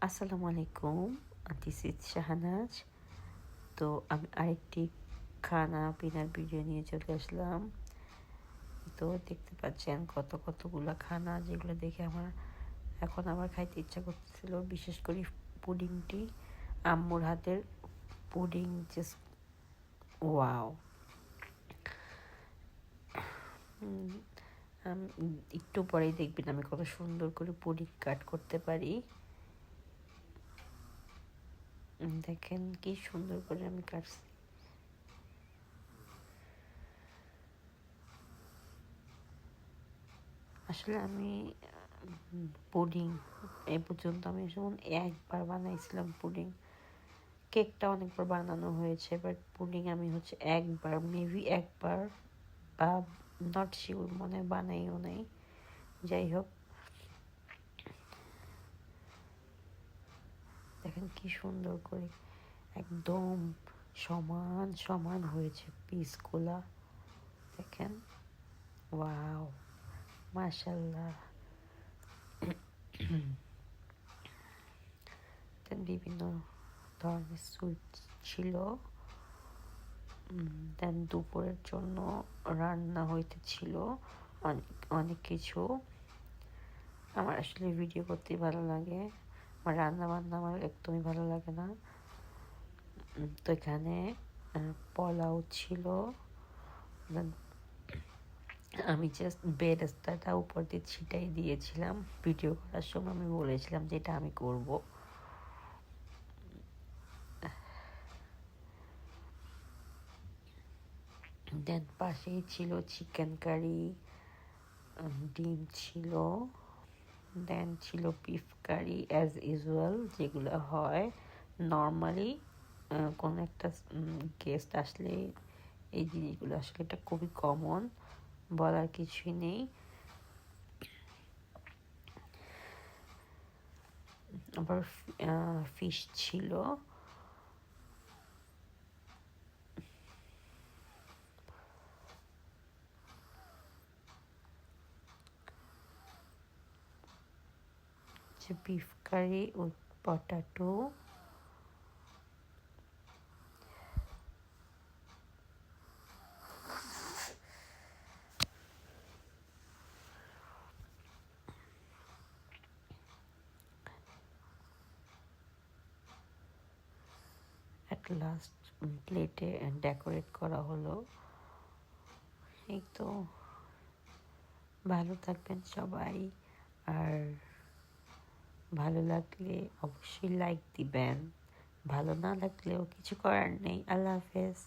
আসসালামু আলাইকুম, this is Shahanaz. তো আমি আরেকটি খানা পিনার ভিডিও নিয়ে চলে আসলাম। তো দেখতে পাচ্ছেন কতগুলো খানা, যেগুলো দেখে এখন আমার খাইতে ইচ্ছা করতেছিল। বিশেষ করে পুডিংটি, আম্মুর হাতের পুডিং, জাস্ট ওয়াও। একটু পরেই দেখবেন আমি কত সুন্দর করে পুডিং কাট করতে পারি। দেখেন কি সুন্দর করে আমি কাটছি। আসলে আমি পুডিং এ পর্যন্ত আমি যেমন একবার বানাইছিলাম পুডিং। কেকটা অনেকবার বানানো হয়েছে, বাট পুডিং আমি একবার, মেবি একবার, বা নট শিওর, মনে বানাইও নাই। যাই হোক, দেখেন কি সুন্দর করে একদম সমান সমান হয়েছে পিসগুলা। দেখেন, ওয়াও, মাশাল্লাহ। বিভিন্ন ধরনের সুইট ছিল। দেন দুপুরের জন্য রান্না হইতেছিল অনেক অনেক কিছু। আমার আসলে ভিডিও করতেই ভালো লাগে, আমার রান্না বান্না আমার একদমই ভালো লাগে না। তো এখানে পোলাও ছিল। আমি জাস্ট বেরেস্তাটা উপর দিয়ে ছিটাই দিয়েছিলাম। ভিডিও করার সময় আমি বলেছিলাম যে এটা আমি করব। দেন পাশেই ছিল চিকেন কারি, ডিম ছিল, দেন ছিল বিফ কারি অ্যাজ ইউজুয়াল, যেগুলো হয় নর্মালি কোনো একটা গেস্ট আসলে। এই জিনিসগুলো আসলে এটা খুবই কমন, বলার কিছুই নেই। আবার ফিশ ছিল। Beef curry with potato. At last প্লেটে ডেকোরেট করা হলো। এই তো, ভালো থাকবেন সবাই। আর ভালো লাগলে অবশ্যই লাইক দিবেন, ভালো না লাগলেও কিছু করার নেই। আল্লাহ হাফেজ।